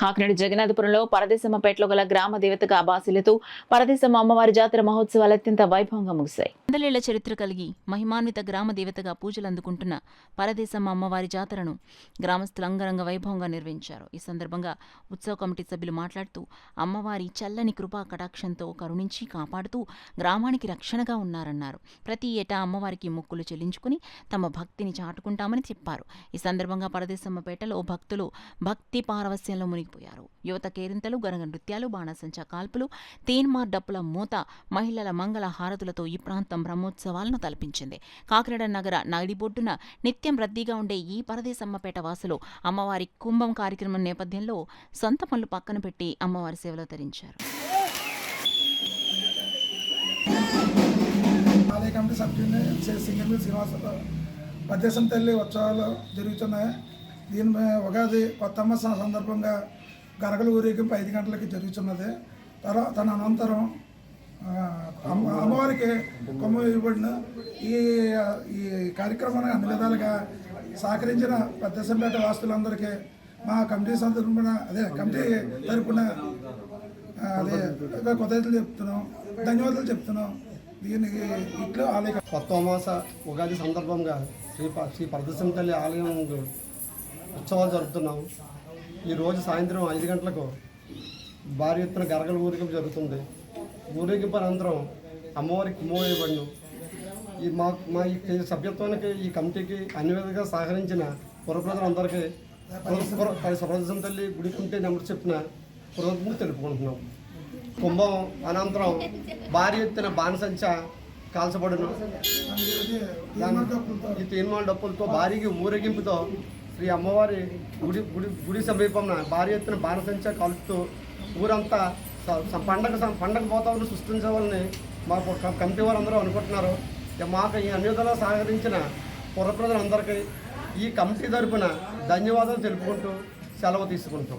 కాకినాడ జగన్నాథపురంలో పరదేశమ్మపేటలో గల గ్రామ దేవతగా బాసిలతో పరదేశమ్మ అమ్మవారి జాతర మహోత్సవాలు అత్యంత వైభవంగా ముగిశాయి. వందలేళ్ల చరిత్ర కలిగి మహిమాన్విత గ్రామ దేవతగా పూజలు అందుకుంటున్న పరదేశమ్మ అమ్మవారి జాతరను గ్రామస్తులు అంగరంగ వైభవంగా నిర్వహించారు. ఈ సందర్భంగా ఉత్సవ కమిటీ సభ్యులు మాట్లాడుతూ అమ్మవారి చల్లని కృపా కటాక్షంతో కరుణించి కాపాడుతూ గ్రామానికి రక్షణగా ఉన్నారన్నారు. ప్రతి ఏటా అమ్మవారికి మొక్కులు చెల్లించుకుని తమ భక్తిని చాటుకుంటామని చెప్పారు. ఈ సందర్భంగా పరదేశమ్మపేటలో భక్తులు భక్తి పారవస్యంలో మునిగిపోయారు. యువత కేరింతలు, గరగ నృత్యాలు, బాణసంచా కాల్పులు, తీన్మార్ డప్పుల మూత, మహిళల మంగళ హారతులతో ఈ ప్రాంతం బ్రహ్మోత్సవాలను తలపించింది. కాకినాడ నగర నడిబొడ్డున నిత్యం రద్దీగా ఉండే ఈ పరదేశమ్మపేట వాసులు అమ్మవారి కుంభం కార్యక్రమం నేపథ్యంలో సొంత పనులు పక్కన పెట్టి అమ్మవారి సేవలో తరించారు. పరదేశం తల్లి ఉత్సవాలు జరుగుతున్నాయి. దీని ఉగాది కొత్తమ్మ సందర్భంగా గరగల ఊరేగింపు 5 గంటలకి జరుగుతున్నది. తర్వాత తన అనంతరం అమ్మవారికి కొమ్మ ఇవ్వబడిన ఈ కార్యక్రమాన్ని అన్ని విధాలుగా సహకరించిన పరదేశంపేట వాస్తులందరికీ మా కమిటీ సందర్భంగా కమిటీ తరపున కృతజ్ఞతలు చెప్తున్నాం, ధన్యవాదాలు చెప్తున్నాం. దీనికి ఇట్లు ఆలయ కొత్త అమాస ఉగాది సందర్భంగా శ్రీ పరదేశం తల్లి ఆలయం ఉత్సవాలు జరుపుతున్నాము. ఈరోజు సాయంత్రం 5 గంటలకు భారీ ఎత్తున గరగల ఊరేగింపు జరుగుతుంది. ఊరేగింపు అనంతరం అమ్మవారికి కుమ్మవేయబడిన మా ఈ సభ్యత్వానికి ఈ కమిటీకి అన్ని విధంగా సహకరించిన పురప్రజలందరికీ పరదేశం తల్లి గుడి కమిటీ నెంబర్ చెప్పిన కృతజ్ఞతలు తెలుపుకుంటున్నాం. కుంభం అనంతరం భారీ ఎత్తున బాణసంచ కాల్చబడును. ఈ తీన్మాల డప్పులతో భారీగా ఊరేగింపుతో శ్రీ అమ్మవారి గుడి సమీపంలో భారీ ఎత్తున బాణసంచ కాల్చుతూ ఊరంతా పండగ వాతావరణం సృష్టించాలని మా కమిటీ వారందరూ అనుకుంటున్నారు. మాకు ఈ అన్ని విధాలా సహకరించిన పురప్రజలందరికీ ఈ కమిటీ తరపున ధన్యవాదాలు తెలుపుకుంటూ సెలవు తీసుకుంటాం.